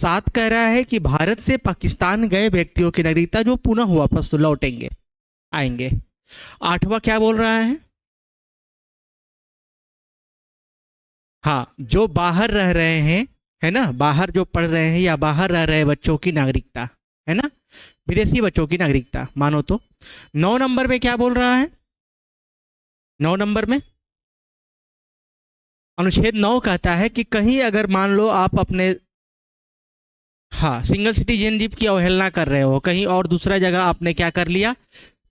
7 कह रहा है कि भारत से पाकिस्तान गए व्यक्तियों की नागरिकता जो पुनः वापस लौटेंगे, आएंगे। 8वां क्या बोल रहा है? हाँ, जो बाहर रह रहे हैं, है ना, बाहर जो पढ़ रहे हैं या बाहर रह रहे बच्चों की नागरिकता, है ना, विदेशी बच्चों की नागरिकता मानो तो। 9 नंबर में क्या बोल रहा है? 9 नंबर में अनुच्छेद 9 कहता है कि कहीं अगर मान लो आप अपने, हाँ, सिंगल सिटीजनशिप की अवहेलना कर रहे हो, कहीं और दूसरा जगह आपने क्या कर लिया,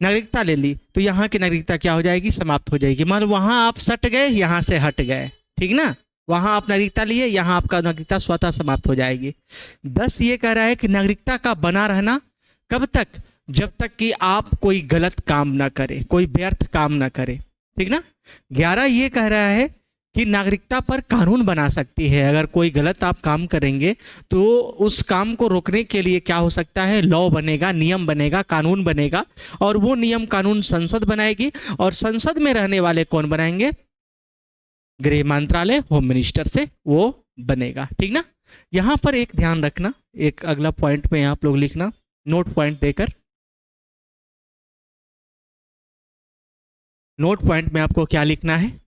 नागरिकता ले ली, तो यहाँ की नागरिकता क्या हो जाएगी, समाप्त हो जाएगी। मान लो वहां आप सट गए, यहाँ से हट गए, ठीक ना, वहां आप नागरिकता लिए, यहाँ आपका नागरिकता स्वतः समाप्त हो जाएगी। 10 ये कह रहा है कि नागरिकता का बना रहना कब तक, जब तक कि आप कोई गलत काम ना करें, कोई व्यर्थ काम ना करें, ठीक ना। 11 ये कह रहा है कि नागरिकता पर कानून बना सकती है, अगर कोई गलत आप काम करेंगे तो उस काम को रोकने के लिए क्या हो सकता है, लॉ बनेगा, नियम बनेगा, कानून बनेगा, और वो नियम कानून संसद बनाएगी, और संसद में रहने वाले कौन बनाएंगे, गृह मंत्रालय, होम मिनिस्टर से वो बनेगा, ठीक ना। यहां पर एक ध्यान रखना, एक अगला पॉइंट में आप लोग लिखना नोट पॉइंट देकर। नोट पॉइंट में आपको क्या लिखना है,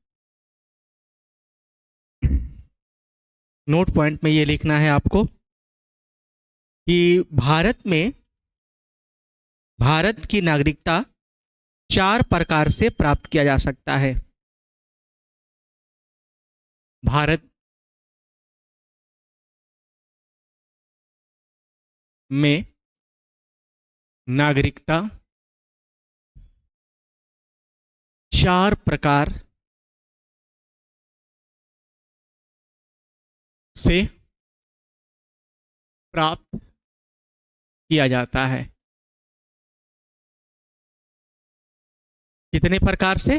नोट पॉइंट में ये लिखना है आपको कि भारत की नागरिकता 4 प्रकार से प्राप्त किया जा सकता है। भारत में नागरिकता 4 प्रकार से प्राप्त किया जाता है। कितने प्रकार से?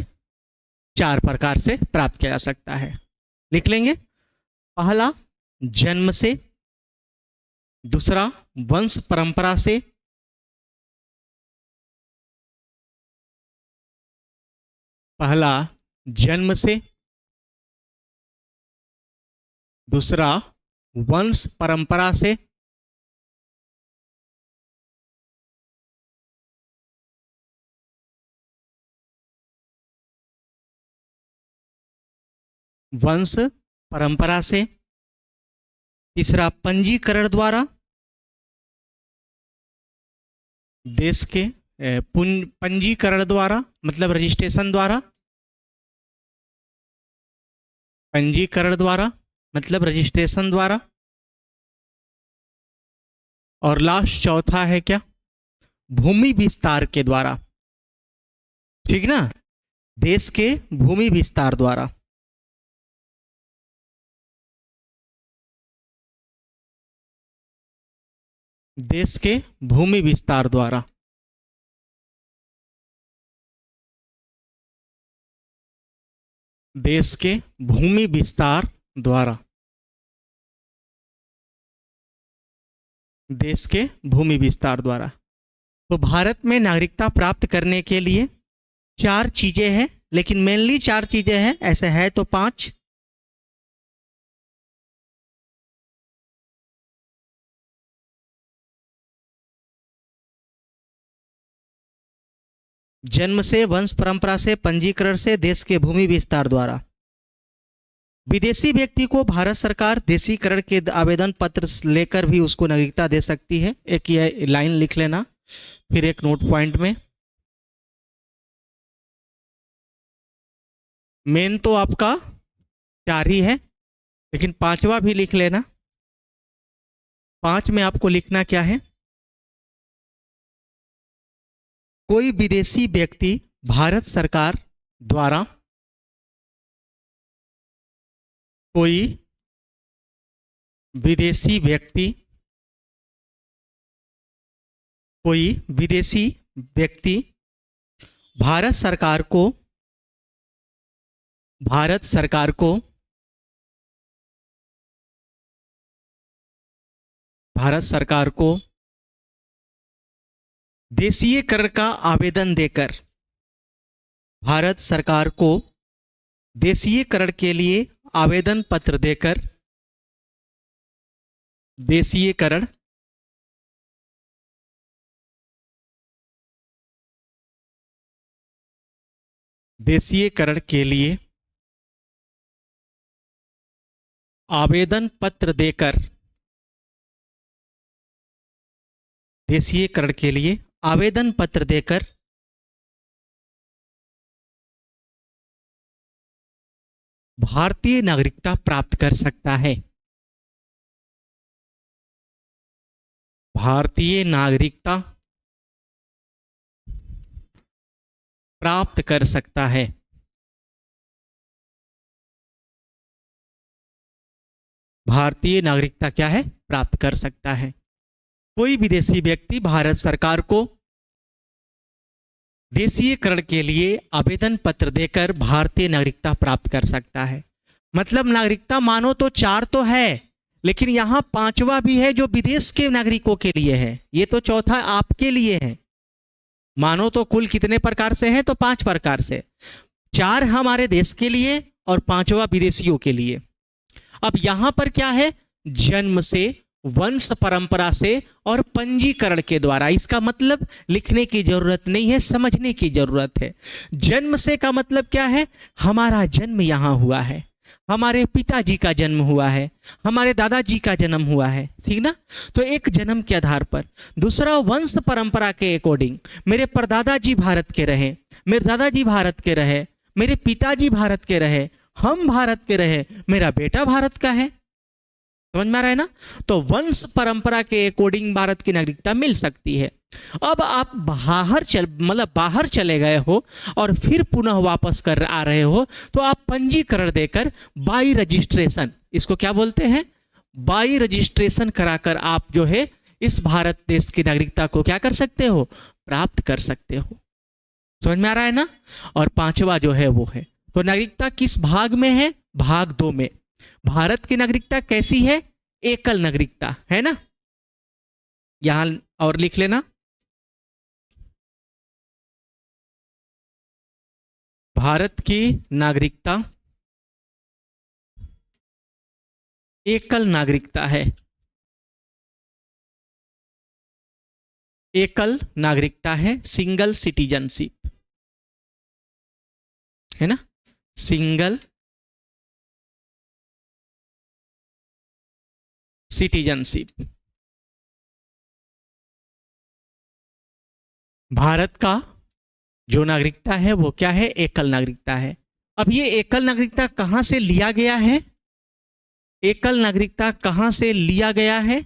4 प्रकार से प्राप्त किया जा सकता है। लिख लेंगे। पहला, जन्म से। दूसरा, वंश परंपरा से। पहला, जन्म से। दूसरा, वंश परंपरा से। वंश परंपरा से। तीसरा, पंजीकरण द्वारा, देश के पंजीकरण द्वारा, मतलब रजिस्ट्रेशन द्वारा, पंजीकरण द्वारा मतलब रजिस्ट्रेशन द्वारा। और लास्ट चौथा है क्या, भूमि विस्तार के द्वारा, ठीक ना, देश के भूमि विस्तार द्वारा। देश के भूमि विस्तार द्वारा। देश के भूमि विस्तार द्वारा। देश के भूमि विस्तार द्वारा। तो भारत में नागरिकता प्राप्त करने के लिए 4 चीजें हैं, लेकिन मेनली 4 चीजें हैं, ऐसे है तो 5। जन्म से, वंश परंपरा से, पंजीकरण से, देश के भूमि विस्तार द्वारा। विदेशी व्यक्ति को भारत सरकार देशीकरण के आवेदन पत्र लेकर भी उसको नागरिकता दे सकती है। एक ये लाइन लिख लेना, फिर एक नोट पॉइंट में। मेन तो आपका 4 ही है, लेकिन 5वां भी लिख लेना। 5 में आपको लिखना क्या है, कोई विदेशी व्यक्ति भारत सरकार द्वारा, कोई विदेशी व्यक्ति, कोई विदेशी व्यक्ति भारत सरकार को, भारत सरकार को, भारत सरकार को देशीयकरण का आवेदन देकर, भारत सरकार को देशीयकरण के लिए आवेदन पत्र देकर देशीयकरण, देशीयकरण के लिए आवेदन पत्र देकर, देशीयकरण के लिए आवेदन पत्र देकर भारतीय नागरिकता प्राप्त कर सकता है, भारतीय नागरिकता प्राप्त कर सकता है। भारतीय नागरिकता क्या है? प्राप्त कर सकता है। कोई विदेशी व्यक्ति भारत सरकार को देशीयकरण के लिए आवेदन पत्र देकर भारतीय नागरिकता प्राप्त कर सकता है। मतलब नागरिकता मानो तो 4 तो है, लेकिन यहां 5वां भी है जो विदेश के नागरिकों के लिए है। ये तो चौथा आपके लिए है। मानो तो कुल कितने प्रकार से है? तो 5 प्रकार से। 4 हमारे देश के लिए और 5वां विदेशियों के लिए। अब यहां पर क्या है? जन्म से, वंश परंपरा से और पंजीकरण के द्वारा। इसका मतलब लिखने की जरूरत नहीं है, समझने की जरूरत है। जन्म से का मतलब क्या है? हमारा जन्म यहां हुआ है, हमारे पिताजी का जन्म हुआ है, हमारे दादाजी का जन्म हुआ है, ठीक ना? तो एक जन्म के आधार पर। दूसरा, वंश परंपरा के अकॉर्डिंग, मेरे परदादाजी भारत के रहे, मेरे दादाजी भारत के रहे, मेरे पिताजी भारत के रहे, हम भारत के रहे, मेरा बेटा भारत का है। समझ में आ रहा है ना? तो वंश परंपरा के अकॉर्डिंग भारत की नागरिकता मिल सकती है। अब आप बाहर चले गए हो और फिर पुनः वापस कर आ रहे हो, तो आप पंजीकरण देकर बाई रजिस्ट्रेशन, इसको क्या बोलते हैं? बाई रजिस्ट्रेशन कराकर आप जो है इस भारत देश की नागरिकता को क्या कर सकते हो? प्राप्त कर सकते हो। समझ में आ रहा है ना? और 5वां जो है वो है, तो नागरिकता किस भाग में है? भाग 2 में। भारत की नागरिकता कैसी है? एकल नागरिकता है ना? यहां और लिख लेना, भारत की नागरिकता एकल नागरिकता है, एकल नागरिकता है, सिंगल सिटीजनशिप है ना? Single citizenship. भारत का जो नागरिकता है वो क्या है? एकल नागरिकता है। अब ये एकल नागरिकता कहां से लिया गया है? एकल नागरिकता कहां से लिया गया है?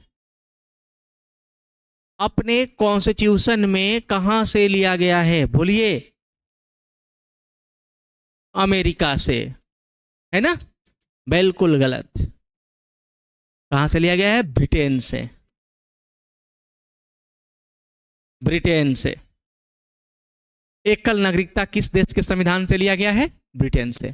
अपने कॉन्स्टिट्यूशन में कहां से लिया गया है? बोलिए। अमेरिका से, है ना? बिल्कुल गलत। कहां से लिया गया है? ब्रिटेन से, ब्रिटेन से। एकल नागरिकता किस देश के संविधान से लिया गया है? ब्रिटेन से।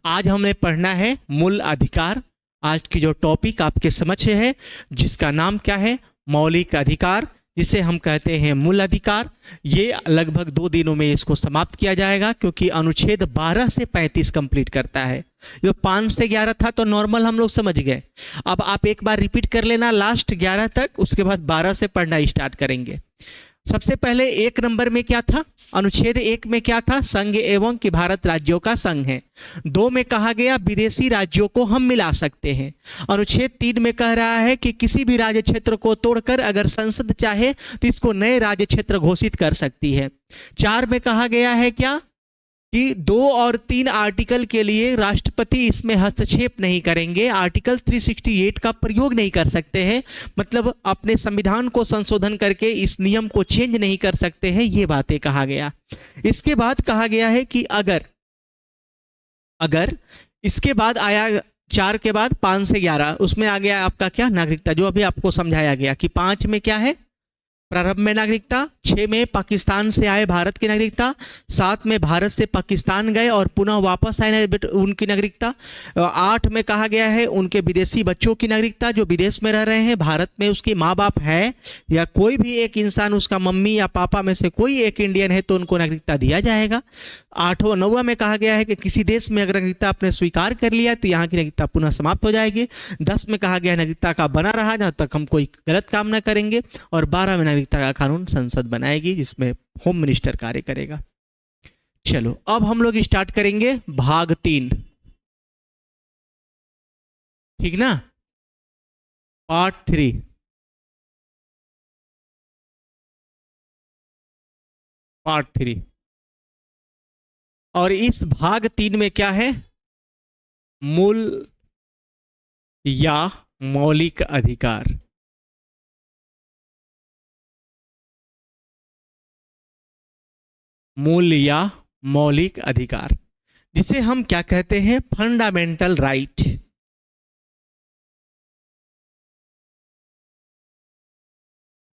आज हमें पढ़ना है मूल अधिकार। आज की जो टॉपिक आपके समक्ष है, जिसका नाम क्या है? मौलिक अधिकार, जिसे हम कहते हैं मूल अधिकार। ये लगभग 2 दिनों में इसको समाप्त किया जाएगा, क्योंकि अनुच्छेद 12 से 35 कंप्लीट करता है। जो 5 से 11 था तो नॉर्मल हम लोग समझ गए। अब आप एक बार रिपीट कर लेना लास्ट 11 तक, उसके बाद 12 से पढ़ना स्टार्ट करेंगे। सबसे पहले 1 नंबर में क्या था? अनुच्छेद 1 में क्या था? संघ एवं कि भारत राज्यों का संघ है। 2 में कहा गया विदेशी राज्यों को हम मिला सकते हैं। अनुच्छेद 3 में कह रहा है कि किसी भी राज्य क्षेत्र को तोड़कर अगर संसद चाहे तो इसको नए राज्य क्षेत्र घोषित कर सकती है। 4 में कहा गया है क्या? कि 2 और 3 आर्टिकल के लिए राष्ट्रपति इसमें हस्तक्षेप नहीं करेंगे, आर्टिकल 368 का प्रयोग नहीं कर सकते हैं, मतलब अपने संविधान को संशोधन करके इस नियम को चेंज नहीं कर सकते हैं। ये बातें कहा गया। इसके बाद कहा गया है कि अगर इसके बाद आया 4 के बाद 5 से 11, उसमें आ गया आपका क्या? नागरिकता, जो अभी आपको समझाया गया कि 5 में क्या है? प्रारंभ में नागरिकता, 6 में पाकिस्तान से आए भारत की नागरिकता, 7 में भारत से पाकिस्तान गए और पुनः वापस आए उनकी नागरिकता, 8 में कहा गया है उनके विदेशी बच्चों की नागरिकता जो विदेश में रह रहे हैं, भारत में उसके माँ बाप है या कोई भी एक इंसान उसका मम्मी या पापा में से कोई एक इंडियन है तो उनको नागरिकता दिया जाएगा। 8वां 9वां में कहा गया है कि किसी देश में अगर नागरिकता आपने स्वीकार कर लिया तो यहाँ की नागरिकता पुनः समाप्त हो जाएगी। 10 में कहा गया है नागरिकता का बना रहा जब तक हम कोई गलत काम न करेंगे, और 12 में नागरिकता का कानून संसद बनाएगी जिसमें होम मिनिस्टर कार्य करेगा। चलो अब हम लोग स्टार्ट करेंगे भाग 3, ठीक ना, पार्ट 3। पार्ट 3 और इस भाग 3 में क्या है, मूल या मौलिक अधिकार। मूल या मौलिक अधिकार जिसे हम क्या कहते हैं, fundamental right.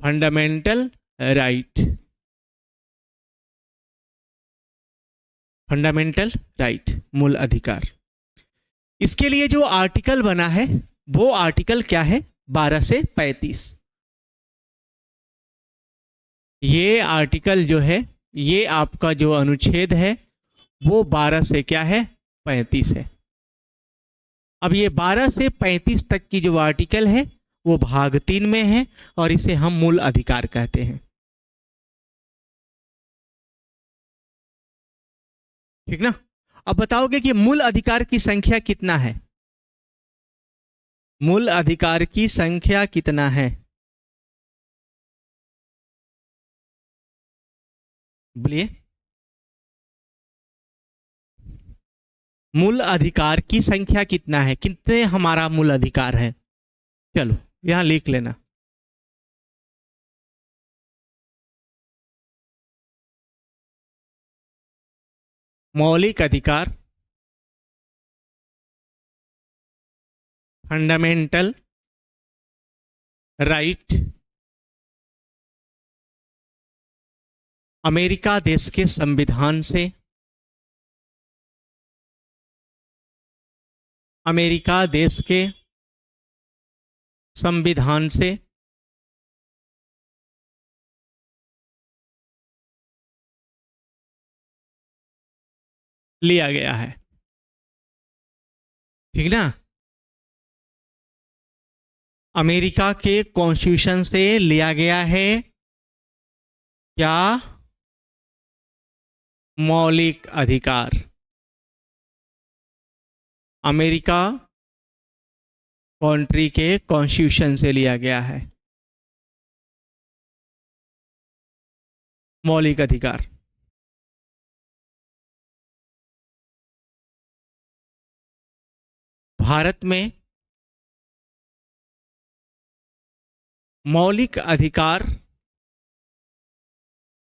Fundamental right, fundamental right, मूल अधिकार। इसके लिए जो आर्टिकल बना है वो आर्टिकल क्या है, 12 से 35। ये आर्टिकल जो है, ये आपका जो अनुच्छेद है वो 12 से क्या है, 35 है। अब ये 12 से 35 तक की जो आर्टिकल है वो भाग 3 में है और इसे हम मूल अधिकार कहते हैं, ठीक ना। अब बताओगे कि मूल अधिकार की संख्या कितना है, मूल अधिकार की संख्या कितना है, बोलिए। मूल अधिकार की संख्या कितना है, कितने हमारा मूल अधिकार है, चलो यहां लिख लेना। मौलिक अधिकार, फंडामेंटल राइट, अमेरिका देश के संविधान से, अमेरिका देश के संविधान से लिया गया है, ठीक ना। अमेरिका के कॉन्स्टिट्यूशन से लिया गया है क्या, मौलिक अधिकार। अमेरिका कंट्री के कॉन्स्टिट्यूशन से लिया गया है मौलिक अधिकार। भारत में मौलिक अधिकार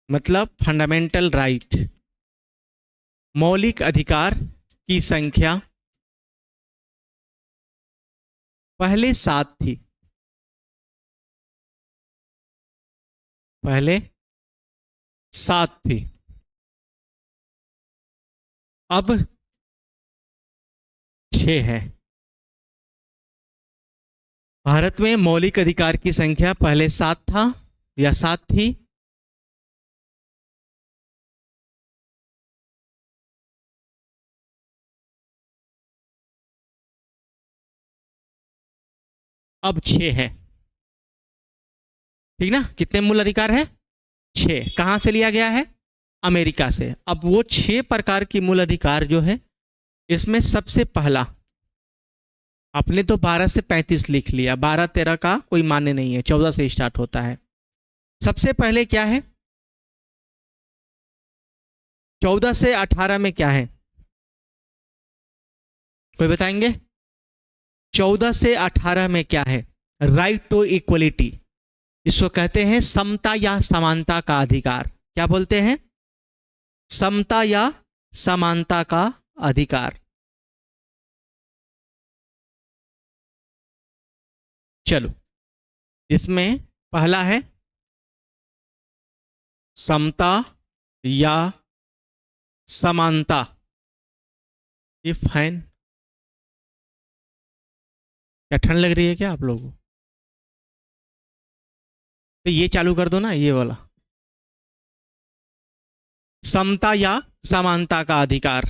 मतलब फंडामेंटल राइट, मौलिक अधिकार की संख्या पहले 7 थी, पहले 7 थी, अब 6 है। भारत में मौलिक अधिकार की संख्या पहले 7 था या 7 थी, अब 6 है, ठीक ना। कितने मूल अधिकार है, 6। कहां से लिया गया है, अमेरिका से। अब वो 6 प्रकार की मूल अधिकार जो है, इसमें सबसे पहला, आपने तो 12 से 35 लिख लिया, 12-13 का कोई मान्य नहीं है, 14 से स्टार्ट होता है। सबसे पहले क्या है, 14 से 18 में क्या है, कोई बताएंगे। 14 से 18 में क्या है, राइट टू इक्वलिटी, इसको कहते हैं समता या समानता का अधिकार। क्या बोलते हैं, समता या समानता का अधिकार। चलो इसमें पहला है समता या समानता। ये फाइन। क्या ठंड लग रही है क्या आप लोगों को? तो ये चालू कर दो ना, ये वाला। समता या समानता का अधिकार।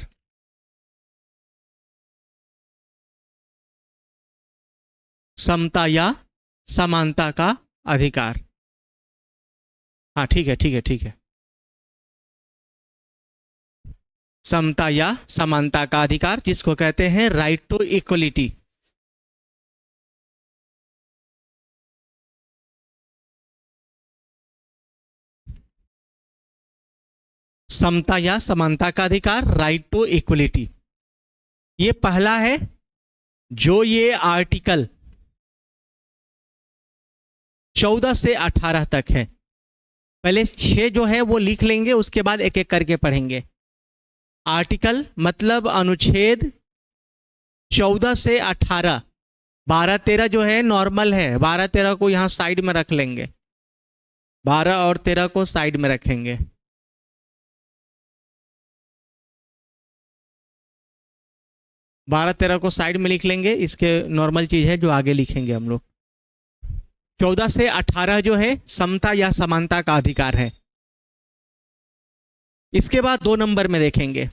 समता या समानता का अधिकार। हाँ ठीक है, ठीक है, ठीक है। समता या समानता का अधिकार, जिसको कहते हैं राइट टू इक्वलिटी। समता या समानता का अधिकार, राइट टू इक्वलिटी। ये पहला है, जो ये आर्टिकल 14 से 18 तक है। पहले 6 जो है वो लिख लेंगे, उसके बाद एक एक करके पढ़ेंगे। आर्टिकल मतलब अनुच्छेद 14 से 18। 12-13 जो है नॉर्मल है, 12-13 को यहां साइड में रख लेंगे। 12 और 13 को साइड में रखेंगे। 12-13 को साइड में लिख लेंगे, इसके नॉर्मल चीज है जो आगे लिखेंगे हम लोग। 14 से 18 जो है समता या समानता का अधिकार है। इसके बाद 2 नंबर में देखेंगे,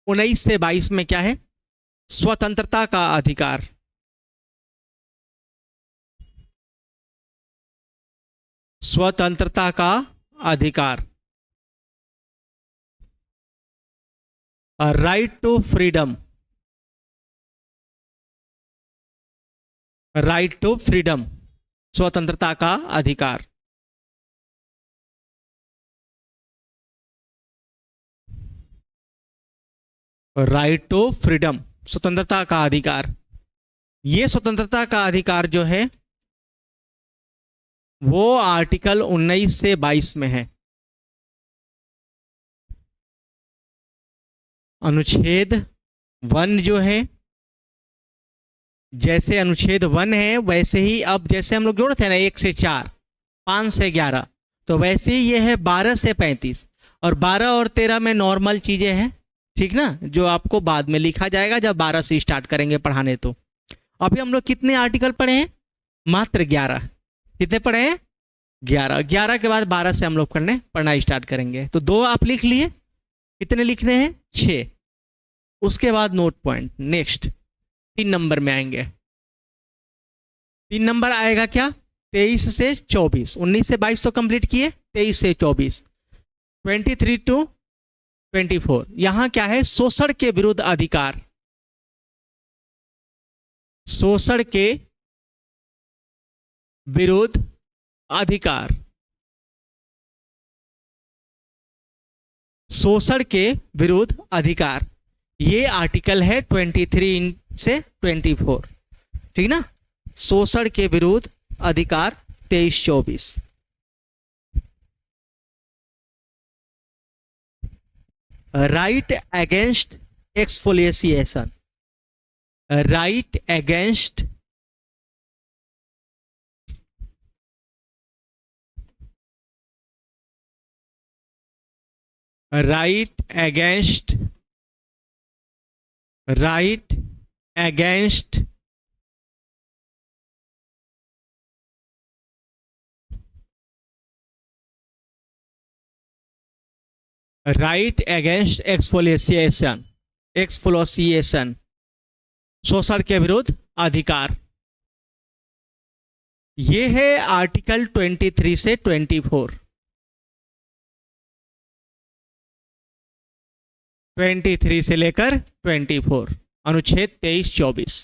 19 से 22 में क्या है? स्वतंत्रता का अधिकार। स्वतंत्रता का अधिकार। Right to freedom. Right to freedom, स्वतंत्रता का अधिकार। राइट टू फ्रीडम, स्वतंत्रता का अधिकार। ये स्वतंत्रता का अधिकार जो है वो आर्टिकल 19 से 22 में है। अनुच्छेद 1 जो है, जैसे अनुच्छेद 1 है वैसे ही, अब जैसे हम लोग जोड़े थे ना 1 से 4, 5 से 11, तो वैसे ही ये है 12 से 35। और 12 और 13 में नॉर्मल चीजें हैं, ठीक ना, जो आपको बाद में लिखा जाएगा जब 12 से स्टार्ट करेंगे पढ़ाने। तो अभी हम लोग कितने आर्टिकल पढ़े हैं? मात्र 11। कितने पढ़े हैं? 11। 11 के बाद 12 से हम लोग पढ़ना स्टार्ट करेंगे। तो 2 आप लिख लिए, कितने लिखने हैं? 6। उसके बाद नोट पॉइंट। नेक्स्ट 3 नंबर में आएंगे। 3 नंबर आएगा क्या? 23 से 24। 19 से 22 तो कंप्लीट किए, 23 से 24, 23 टू 24। यहां क्या है? शोषण के विरुद्ध अधिकार। शोषण के विरुद्ध अधिकार। शोषण के विरुद्ध अधिकार, ये आर्टिकल है 23 से 24, ठीक ना। शोषण के विरुद्ध अधिकार 23-24। Right against exfoliation. Right against right against right against right against exfoliation. Exfoliation, शोषण के विरुद्ध अधिकार। ये है आर्टिकल 23 से 24। 23 से लेकर 24, अनुच्छेद 23-24।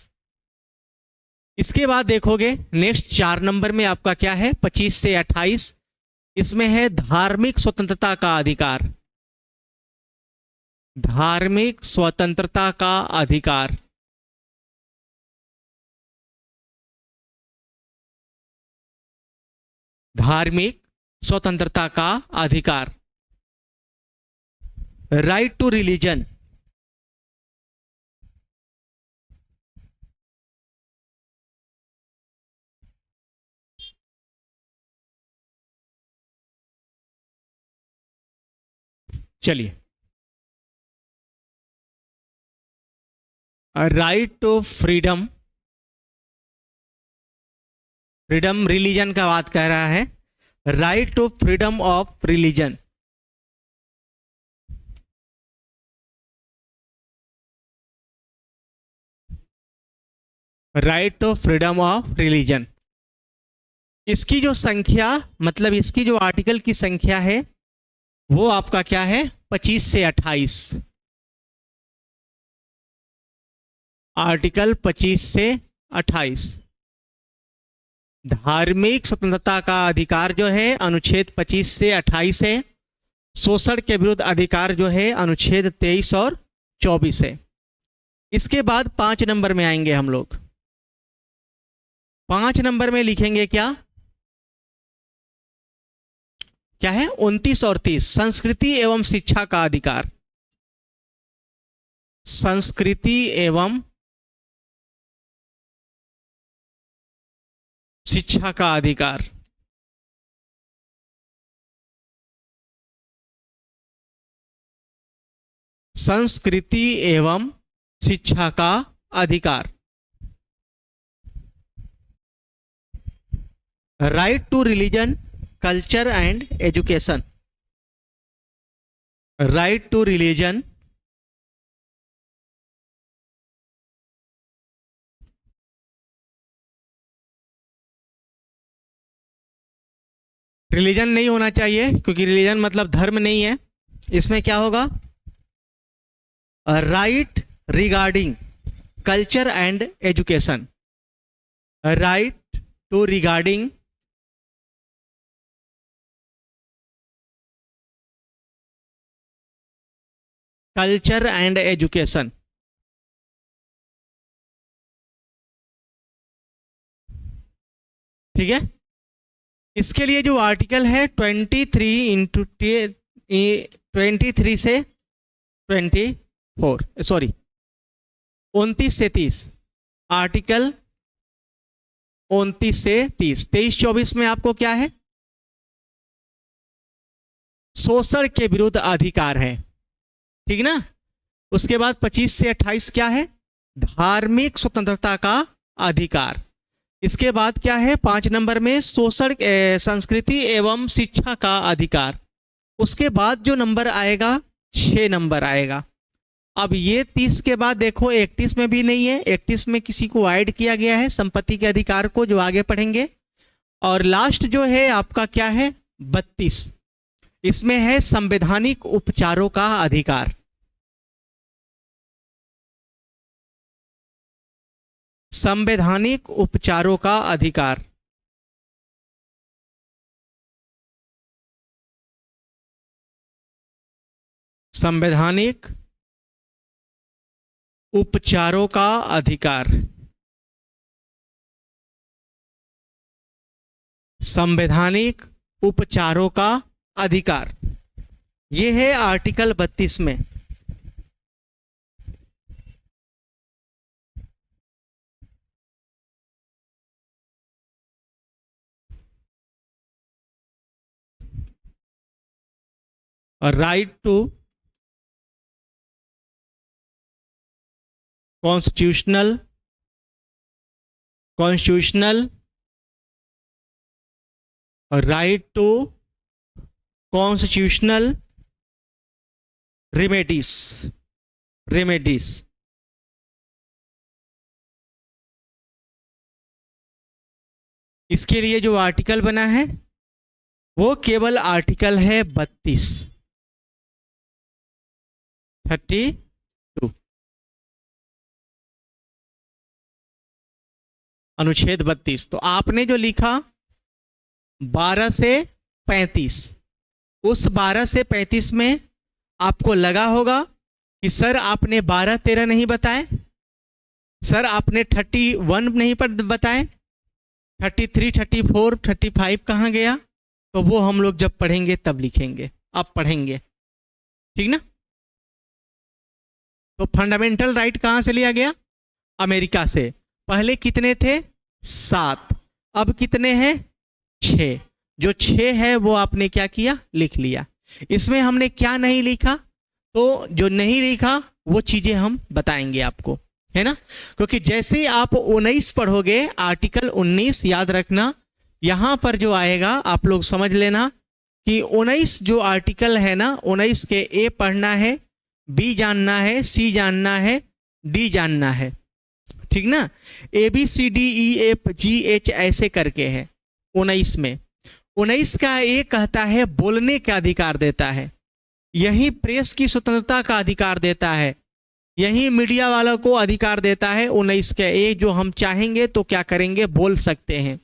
इसके बाद देखोगे नेक्स्ट 4 नंबर में आपका क्या है? 25 से 28। इसमें है धार्मिक स्वतंत्रता का अधिकार। धार्मिक स्वतंत्रता का अधिकार। धार्मिक स्वतंत्रता का अधिकार। Right to religion. चलिए, right to freedom, freedom religion का बात कह रहा है। Right to freedom of religion, right to freedom of religion, इसकी जो संख्या, मतलब इसकी जो आर्टिकल की संख्या है वो आपका क्या है, 25 से 28। आर्टिकल 25 से 28। धार्मिक स्वतंत्रता का अधिकार जो है अनुच्छेद 25 से 28 है। शोषण के विरुद्ध अधिकार जो है अनुच्छेद 23 और 24 है। इसके बाद 5 नंबर में आएंगे हम लोग। 5 नंबर में लिखेंगे क्या, क्या है, 29 और 30, संस्कृति एवं शिक्षा का अधिकार। संस्कृति एवं शिक्षा का अधिकार। संस्कृति एवं शिक्षा का अधिकार। Right to religion, culture and education. Right to religion, religion नहीं होना चाहिए क्योंकि रिलीजन मतलब धर्म नहीं है। इसमें क्या होगा, right regarding culture and education. Right to regarding culture and education. ठीक है, इसके लिए जो आर्टिकल है 23 से 24, सॉरी 29 से 30, आर्टिकल 29 से 30। 23-24 में आपको क्या है, शोषण के विरुद्ध अधिकार है, ठीक ना। उसके बाद 25 से 28 क्या है, धार्मिक स्वतंत्रता का अधिकार। इसके बाद क्या है 5 नंबर में, शोषण, संस्कृति एवं शिक्षा का अधिकार। उसके बाद जो नंबर आएगा 6 नंबर आएगा। अब ये 30 के बाद देखो 31 में भी नहीं है, 31 में किसी को ऐड किया गया है, संपत्ति के अधिकार को, जो आगे पढ़ेंगे। और लास्ट जो है आपका क्या है 32, इसमें है संवैधानिक उपचारों का अधिकार। संवैधानिक उपचारों का अधिकार। संवैधानिक उपचारों का अधिकार। संवैधानिक उपचारों का अधिकार, ये है आर्टिकल 32 में। और right to constitutional right to constitutional remedies. इसके लिए जो आर्टिकल बना है वो केवल आर्टिकल है 32, 32, अनुच्छेद 32। तो आपने जो लिखा 12 से 35, उस 12 से 35 में आपको लगा होगा कि सर आपने 12-13 नहीं बताए, सर आपने 31 नहीं बताए, 33, 34, 35 कहाँ गया। तो वो हम लोग जब पढ़ेंगे तब लिखेंगे, अब पढ़ेंगे, ठीक ना। तो फंडामेंटल राइट कहाँ से लिया गया, अमेरिका से। पहले कितने थे 7, अब कितने हैं 6। जो 6 है वो आपने क्या किया, लिख लिया। इसमें हमने क्या नहीं लिखा, तो जो नहीं लिखा वो चीजें हम बताएंगे आपको, है ना। क्योंकि जैसे ही आप 19 पढ़ोगे, आर्टिकल 19 याद रखना, यहां पर जो आएगा आप लोग समझ लेना कि 19 जो आर्टिकल है ना, 19 के ए पढ़ना है, बी जानना है, सी जानना है, डी जानना है, ठीक ना। A B C D E F G H ऐसे करके है 19 में। 19 का ए कहता है बोलने का अधिकार देता है, यही प्रेस की स्वतंत्रता का अधिकार देता है, यही मीडिया वालों को अधिकार देता है। 19 का ए जो हम चाहेंगे तो क्या करेंगे, बोल सकते हैं।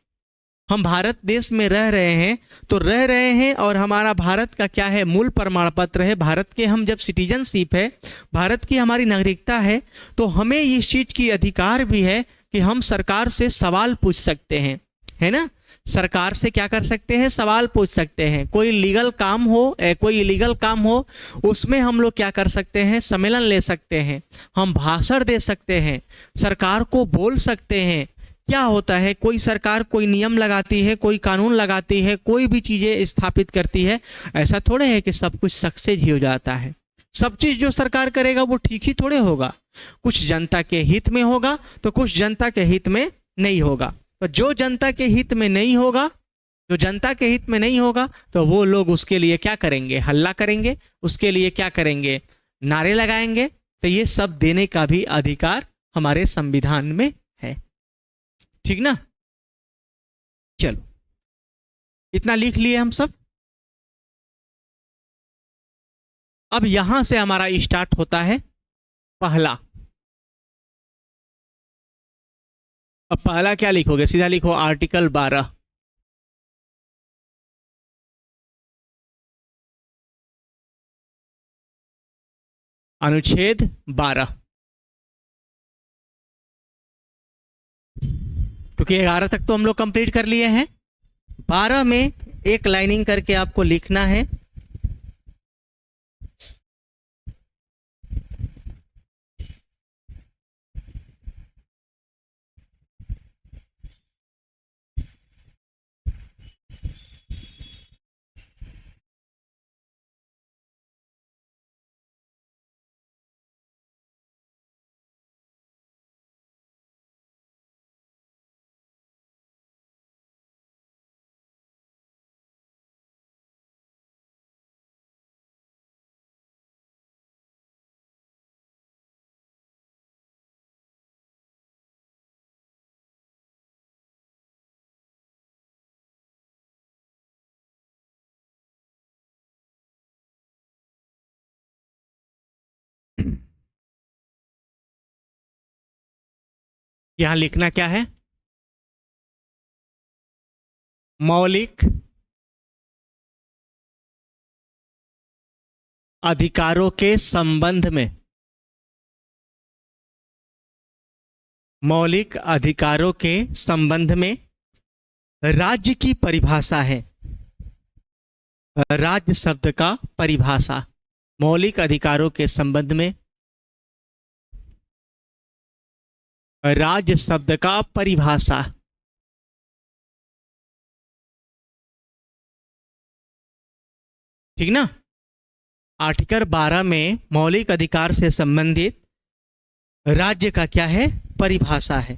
हम भारत देश में रह रहे हैं तो रह रहे हैं, और हमारा भारत का क्या है, मूल प्रमाण पत्र है भारत के। हम जब सिटीजनशिप है, भारत की हमारी नागरिकता है, तो हमें इस चीज की अधिकार भी है कि हम सरकार से सवाल पूछ सकते हैं, है ना। सरकार से क्या कर सकते हैं, सवाल पूछ सकते हैं। कोई लीगल काम हो, कोई इलीगल काम हो, उसमें हम लोग क्या कर सकते हैं, सम्मेलन ले सकते हैं, हम भाषण दे सकते हैं, सरकार को बोल सकते हैं। क्या होता है, कोई सरकार कोई नियम लगाती है, कोई कानून लगाती है, कोई भी चीजें स्थापित करती है, ऐसा थोड़े है कि सब कुछ सक्सेस ही हो जाता है। सब चीज जो सरकार करेगा वो ठीक ही थोड़े होगा, कुछ जनता के हित में होगा तो कुछ जनता के हित में नहीं होगा। तो जो जनता के हित में नहीं होगा, जो जनता के हित में नहीं होगा, तो वो लोग उसके लिए क्या करेंगे, हल्ला करेंगे, उसके लिए क्या करेंगे, नारे लगाएंगे। तो ये सब देने का भी अधिकार हमारे संविधान में है, ठीक ना। चलो इतना लिख लिए हम सब। अब यहां से हमारा स्टार्ट होता है पहला। अब पहला क्या लिखोगे, सीधा लिखो आर्टिकल 12। अनुच्छेद 12, क्योंकि 11 तक तो हम लोग कंप्लीट कर लिए हैं। 12 में एक लाइनिंग करके आपको लिखना है। यहां लिखना क्या है, मौलिक अधिकारों के संबंध में, मौलिक अधिकारों के संबंध में राज्य की परिभाषा है। राज्य शब्द का परिभाषा, मौलिक अधिकारों के संबंध में राज्य शब्द का परिभाषा। ठीक ना। आर्टिकल 12 में मौलिक अधिकार से संबंधित राज्य का क्या है, परिभाषा है।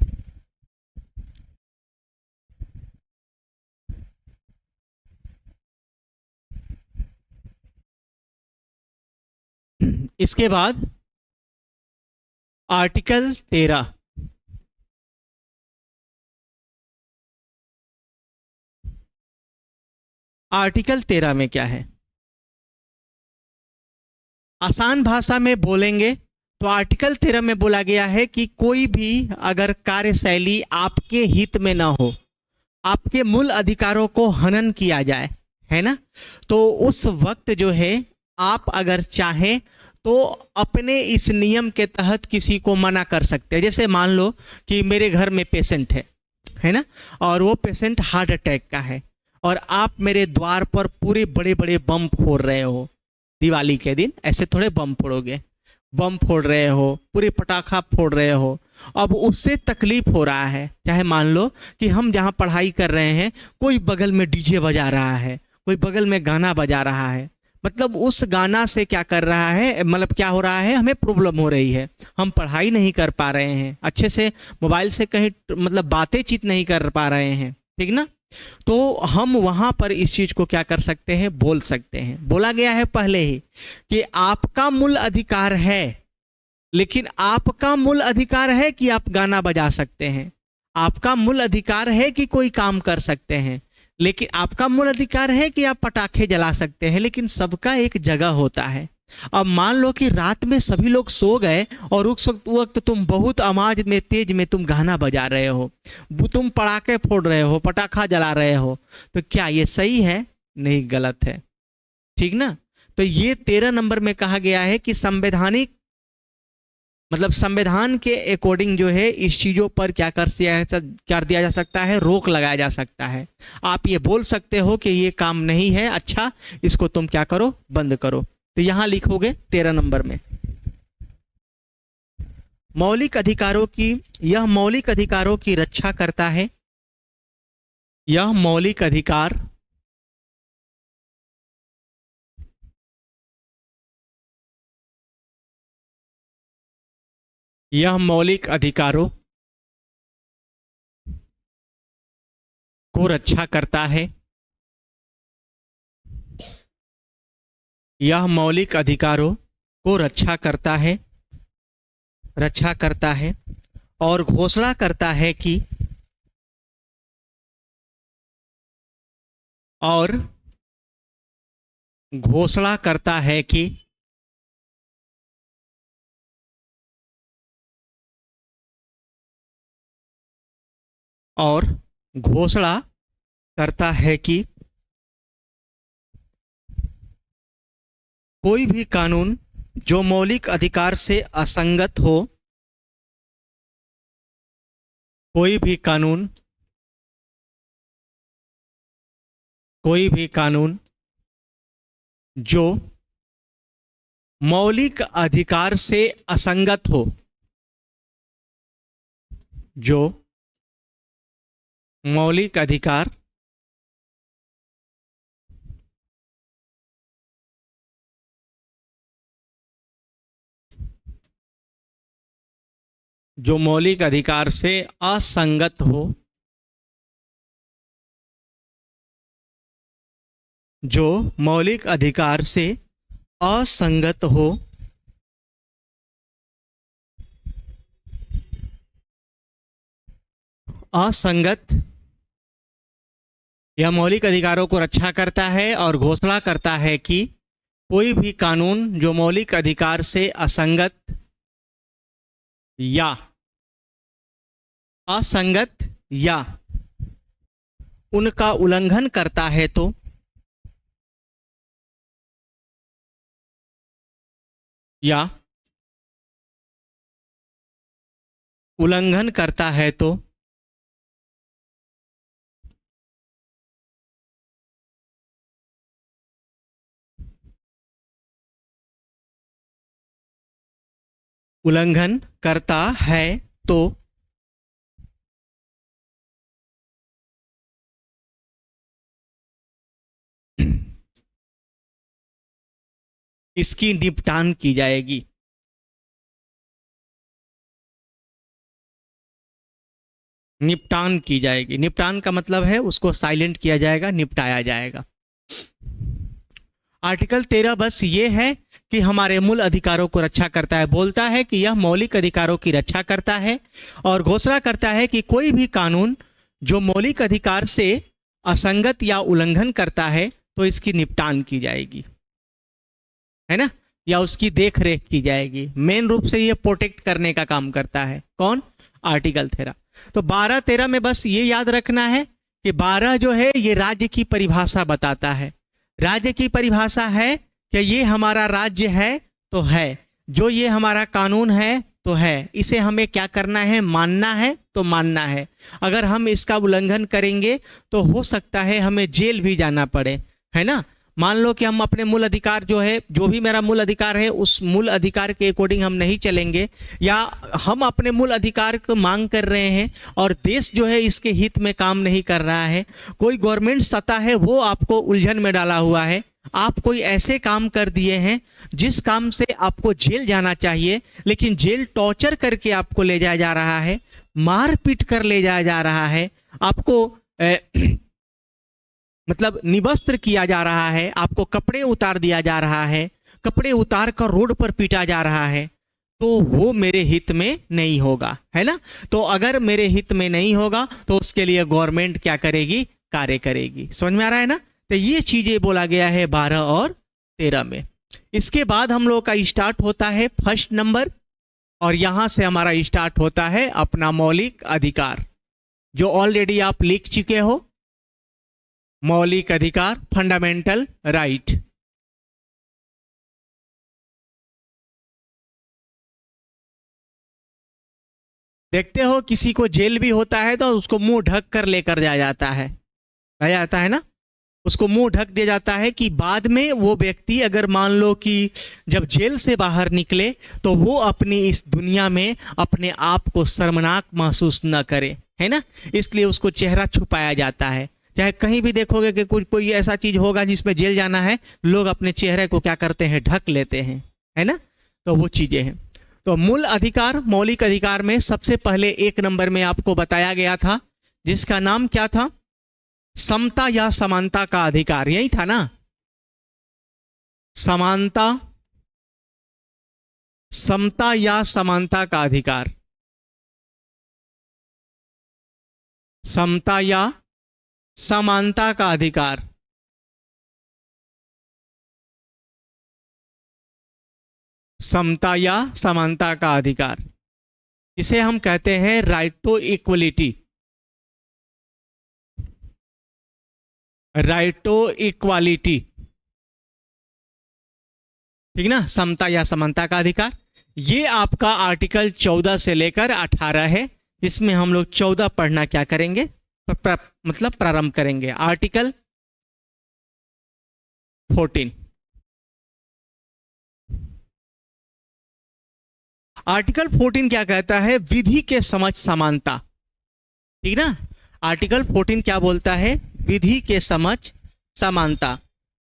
इसके बाद आर्टिकल 13, आर्टिकल 13 में क्या है, आसान भाषा में बोलेंगे तो आर्टिकल 13 में बोला गया है कि कोई भी अगर कार्यशैली आपके हित में ना हो, आपके मूल अधिकारों को हनन किया जाए, है ना, तो उस वक्त जो है आप अगर चाहें तो अपने इस नियम के तहत किसी को मना कर सकते हैं। जैसे मान लो कि मेरे घर में पेशेंट है ना, और वो पेशेंट हार्ट अटैक का है, और आप मेरे द्वार पर पूरे बड़े बड़े बम फोड़ रहे हो। दिवाली के दिन ऐसे थोड़े बम फोड़ोगे, बम फोड़ रहे हो, पूरे पटाखा फोड़ रहे हो। अब उससे तकलीफ हो रहा है, चाहे मान लो कि हम जहाँ पढ़ाई कर रहे हैं कोई बगल में डीजे बजा रहा है, कोई बगल में गाना बजा रहा है, मतलब उस गाना से क्या कर रहा है, मतलब क्या हो रहा है, हमें प्रॉब्लम हो रही है, हम पढ़ाई नहीं कर पा रहे हैं अच्छे से, मोबाइल से कहीं मतलब बातें चीत नहीं कर पा रहे हैं, ठीक ना। तो हम वहां पर इस चीज को क्या कर सकते हैं, बोल सकते हैं। बोला गया है पहले ही कि आपका मूल अधिकार है, लेकिन आपका मूल अधिकार है कि आप गाना बजा सकते हैं, आपका मूल अधिकार है कि कोई काम कर सकते हैं, लेकिन आपका मूल अधिकार है कि आप पटाखे जला सकते हैं, लेकिन सबका एक जगह होता है। अब मान लो कि रात में सभी लोग सो गए और उस वक्त तुम बहुत आवाज में तेज में तुम गाना बजा रहे हो, तुम पटाखे फोड़ रहे हो, पटाखा जला रहे हो, तो क्या ये सही है? नहीं, गलत है, ठीक ना। तो ये 13 नंबर में कहा गया है कि संवैधानिक मतलब संविधान के अकॉर्डिंग जो है इस चीज़ों पर क्या कर दिया जा सकता है, रोक लगाया जा सकता है। आप ये बोल सकते हो कि ये काम नहीं है अच्छा, इसको तुम क्या करो, बंद करो। तो यहां लिखोगे 13 नंबर में, मौलिक अधिकारों की, यह मौलिक अधिकारों की रक्षा करता है, यह मौलिक अधिकार यह मौलिक अधिकारों को रक्षा करता है, यह मौलिक अधिकारों को रक्षा करता है और घोषणा करता है कि घोषणा करता है कि कोई भी कानून जो मौलिक अधिकार से असंगत हो, कोई भी कानून जो मौलिक अधिकार से असंगत हो, जो मौलिक अधिकार से असंगत हो, जो मौलिक अधिकार से असंगत हो, यह मौलिक अधिकारों को रक्षा करता है और घोषणा करता है कि कोई भी कानून जो मौलिक अधिकार से असंगत या उनका उल्लंघन करता है तो उल्लंघन करता है तो इसकी निपटान की जाएगी। निपटान का मतलब है उसको साइलेंट किया जाएगा, निपटाया जाएगा। आर्टिकल 13 बस ये है कि हमारे मूल अधिकारों को रक्षा करता है, बोलता है कि यह मौलिक अधिकारों की रक्षा करता है और घोषणा करता है कि कोई भी कानून जो मौलिक अधिकार से असंगत या उल्लंघन करता है तो इसकी निपटान की जाएगी, है ना, या उसकी देख रेख की जाएगी। मेन रूप से ये प्रोटेक्ट करने का काम करता है। कौन? आर्टिकल 13। तो 12-13 में बस ये याद रखना है कि 12 जो है ये राज्य की परिभाषा बताता है। राज्य की परिभाषा है कि ये हमारा राज्य है तो है, जो ये हमारा कानून है तो है, इसे हमें क्या करना है, मानना है तो मानना है। अगर हम इसका उल्लंघन करेंगे तो हो सकता है हमें जेल भी जाना पड़े, है ना। मान लो कि हम अपने मूल अधिकार जो है, जो भी मेरा मूल अधिकार है उस मूल अधिकार के अकॉर्डिंग हम नहीं चलेंगे, या हम अपने मूल अधिकार को मांग कर रहे हैं और देश जो है इसके हित में काम नहीं कर रहा है, कोई गवर्नमेंट सत्ता है वो आपको उलझन में डाला हुआ है, आप कोई ऐसे काम कर दिए हैं जिस काम से आपको जेल जाना चाहिए, लेकिन जेल टॉर्चर करके आपको ले जाया जा रहा है, मार पीट कर ले जाया जा रहा है, आपको मतलब निवस्त्र किया जा रहा है, आपको कपड़े उतार दिया जा रहा है, कपड़े उतार कर रोड पर पीटा जा रहा है, तो वो मेरे हित में नहीं होगा, है ना। तो अगर मेरे हित में नहीं होगा तो उसके लिए गवर्नमेंट क्या करेगी, कार्य करेगी। समझ में आ रहा है ना। तो ये चीजें बोला गया है 12 और 13 में। इसके बाद हम लोग का स्टार्ट होता है फर्स्ट नंबर, और यहां से हमारा स्टार्ट होता है अपना मौलिक अधिकार, जो ऑलरेडी आप लिख चुके हो। मौलिक अधिकार, फंडामेंटल राइट। देखते हो किसी को जेल भी होता है तो उसको मुंह ढक कर लेकर जाया जाता है, लाया जाता है ना, उसको मुंह ढक दिया जाता है कि बाद में वो व्यक्ति अगर मान लो कि जब जेल से बाहर निकले तो वो अपनी इस दुनिया में अपने आप को शर्मनाक महसूस न करे, है ना। इसलिए उसको चेहरा छुपाया जाता है। चाहे कहीं भी देखोगे कि कोई ऐसा चीज होगा जिसमें जेल जाना है, लोग अपने चेहरे को क्या करते हैं, ढक लेते हैं, है ना। तो वो चीजें हैं। तो मूल अधिकार, मौलिक अधिकार में सबसे पहले 1 नंबर में आपको बताया गया था, जिसका नाम क्या था, समता या समानता का अधिकार। यही था ना, समानता, समता या समानता का अधिकार, समता या समानता का अधिकार। समता या समानता का अधिकार, इसे हम कहते हैं right to equality, right to equality, ठीक ना। समता या समानता का अधिकार, ये आपका आर्टिकल 14 से लेकर 18 है। इसमें हम लोग 14 पढ़ना क्या करेंगे, मतलब प्रारंभ करेंगे। आर्टिकल 14, आर्टिकल 14 क्या कहता है, विधि के समझ समानता, ठीक ना। आर्टिकल 14 क्या बोलता है, विधि के समझ समानता।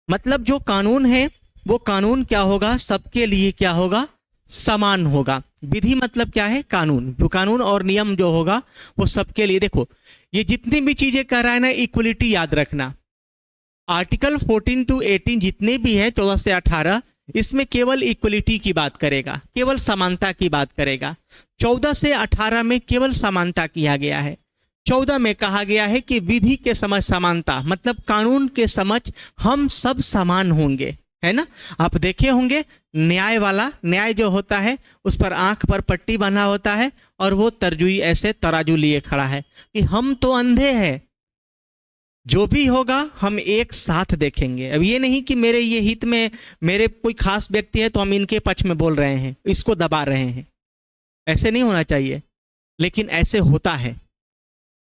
मतलब जो कानून है वो कानून क्या होगा, सबके लिए क्या होगा, समान होगा। विधि मतलब क्या है, कानून। जो कानून और नियम जो होगा वो सबके लिए। देखो ये जितनी भी चीजें कह रहा है ना, इक्वलिटी याद रखना। आर्टिकल 14 to 18 जितने भी हैं 14 से 18, इसमें केवल इक्वलिटी की बात करेगा, केवल समानता की बात करेगा। 14 से 18 में केवल समानता किया गया है। 14 में कहा गया है कि विधि के समझ समानता, मतलब कानून के समझ हम सब समान होंगे, है ना। आप देखे होंगे न्याय वाला, न्याय जो होता है उस पर आंख पर पट्टी बंधा होता है और वो तरजुई ऐसे तराजू लिए खड़ा है कि हम तो अंधे हैं, जो भी होगा हम एक साथ देखेंगे। अब ये नहीं कि मेरे ये हित में मेरे कोई खास व्यक्ति है तो हम इनके पक्ष में बोल रहे हैं, इसको दबा रहे हैं, ऐसे नहीं होना चाहिए। लेकिन ऐसे होता है,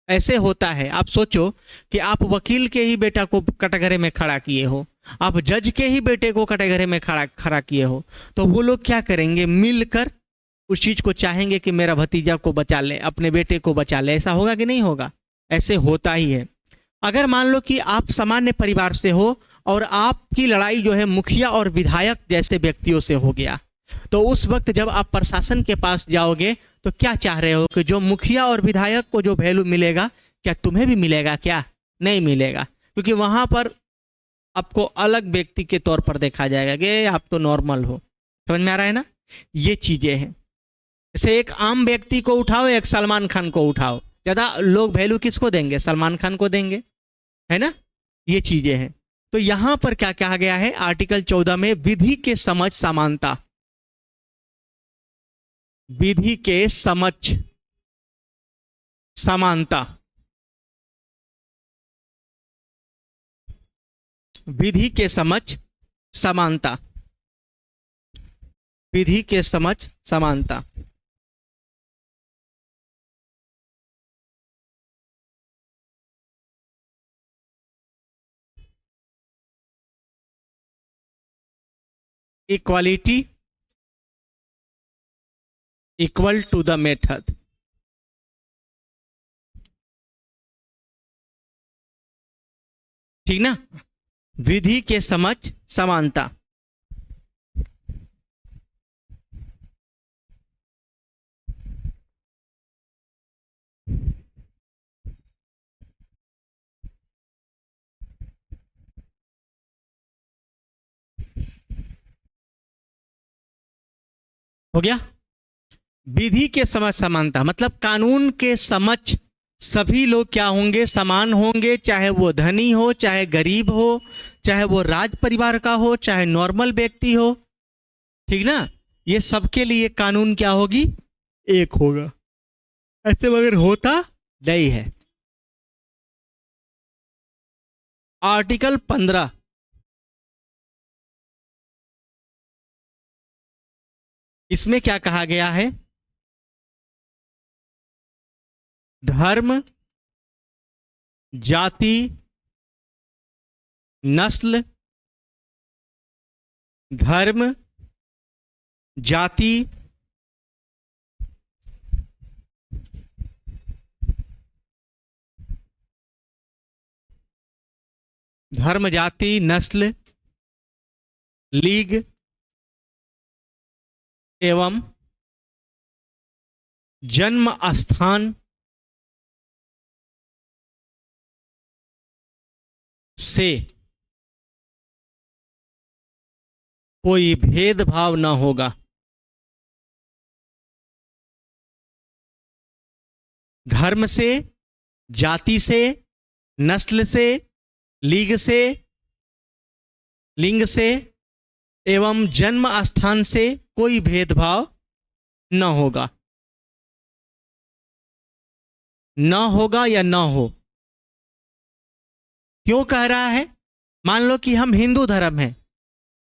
ऐसे होता है। आप सोचो कि आप वकील के ही बेटा को कटघरे में खड़ा किए हो, आप जज के ही बेटे को कटघरे में खड़ा किए हो, तो वो लोग क्या करेंगे, मिलकर उस चीज को चाहेंगे कि मेरा भतीजा को बचा ले, अपने बेटे को बचा ले। ऐसा होगा कि नहीं होगा, ऐसे होता ही है। अगर मान लो कि आप सामान्य परिवार से हो और आपकी लड़ाई जो है मुखिया और विधायक जैसे व्यक्तियों से हो गया, तो उस वक्त जब आप प्रशासन के पास जाओगे तो क्या चाह रहे हो कि जो मुखिया और विधायक को जो वैल्यू मिलेगा क्या तुम्हें भी मिलेगा, क्या नहीं मिलेगा, क्योंकि वहां पर आपको अलग व्यक्ति के तौर पर देखा जाएगा कि आप तो नॉर्मल हो। समझ में आ रहा है ना, ये चीजें हैं। जैसे एक आम व्यक्ति को उठाओ, एक सलमान खान को उठाओ, ज्यादा लोग वैल्यू किसको देंगे, सलमान खान को देंगे, है ना। ये चीजें हैं। तो यहां पर क्या कहा गया है आर्टिकल 14 में, विधि के समझ समानता, विधि के समझ समानता, विधि के समझ समानता, विधि के समझ समानता। Equality equal to the method, ठीक ना। विधि के समक्ष समानता। हो गया। विधि के समक्ष समानता मतलब कानून के समक्ष सभी लोग क्या होंगे, समान होंगे, चाहे वो धनी हो, चाहे गरीब हो, चाहे वो राज परिवार का हो, चाहे नॉर्मल व्यक्ति हो, ठीक ना। ये सबके लिए कानून क्या होगी, एक होगा। ऐसे मगर होता नहीं है। आर्टिकल 15 इसमें क्या कहा गया है, धर्म, जाति, नस्ल, धर्म, जाति, धर्म, जाति, नस्ल, लीग एवं जन्म स्थान से कोई भेदभाव न होगा। धर्म से, जाति से, नस्ल से, लीग से, लिंग से एवं जन्म स्थान से कोई भेदभाव न होगा। न होगा या न हो, क्यों कह रहा है? मान लो कि हम हिंदू धर्म हैं,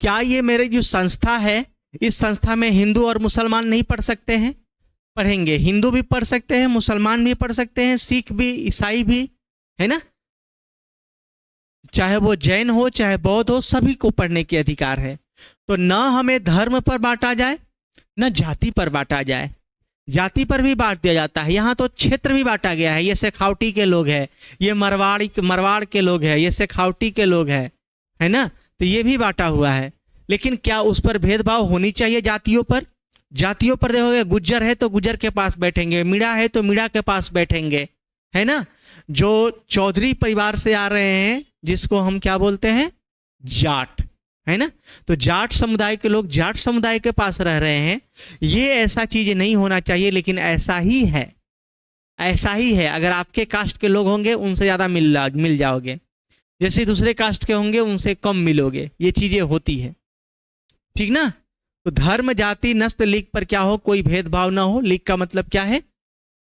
क्या ये मेरी जो संस्था है, इस संस्था में हिंदू और मुसलमान नहीं पढ़ सकते हैं? पढ़ेंगे। हिंदू भी पढ़ सकते हैं, मुसलमान भी पढ़ सकते हैं, सिख भी, ईसाई भी, है ना। चाहे वो जैन हो, चाहे बौद्ध हो, सभी को पढ़ने के अधिकार है। तो ना हमें धर्म पर बांटा जाए, न जाति पर बांटा जाए। जाति पर भी बांट दिया जाता है, यहाँ तो क्षेत्र भी बांटा गया है। ये शेखावटी के लोग हैं, ये मरवाड़ के लोग हैं, ये शेखावटी के लोग हैं, है ना। तो ये भी बांटा हुआ है। लेकिन क्या उस पर भेदभाव होनी चाहिए? जातियों पर, जातियों पर देखोगे, गुज्जर है तो गुज्जर के पास बैठेंगे, मीणा है तो मीणा के पास बैठेंगे, है ना। जो चौधरी परिवार से आ रहे हैं, जिसको हम क्या बोलते हैं, जाट, है ना, तो जाट समुदाय के लोग जाट समुदाय के पास रह रहे हैं। ये ऐसा चीज नहीं होना चाहिए, लेकिन ऐसा ही है, ऐसा ही है। अगर आपके कास्ट के लोग होंगे उनसे ज्यादा मिल जाओगे, जैसे दूसरे कास्ट के होंगे उनसे कम मिलोगे। ये चीजें होती है, ठीक ना। तो धर्म, जाति, नस्ल, लीग पर क्या हो, कोई भेदभाव ना हो। लीग का मतलब क्या है,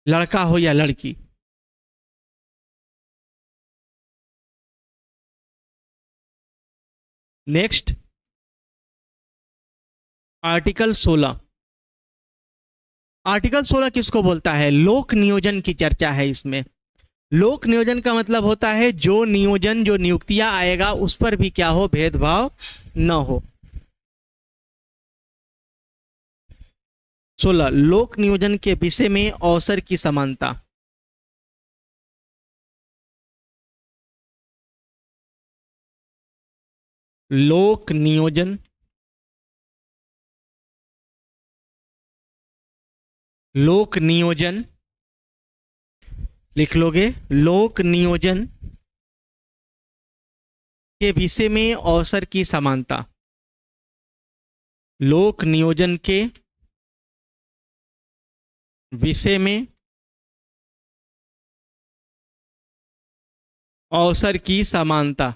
लड़का हो या लड़की। Next, article 16। आर्टिकल 16 किसको बोलता है? लोक नियोजन की चर्चा है इसमें। लोक नियोजन का मतलब होता है जो नियोजन, जो नियुक्तियां आएगा उस पर भी क्या हो, भेदभाव न हो। 16 लोक नियोजन के विषय में अवसर की समानता। लोक नियोजन, लोक नियोजन लिख लोगे, लोक नियोजन के विषय में अवसर की समानता। लोक नियोजन के विषय में अवसर की समानता।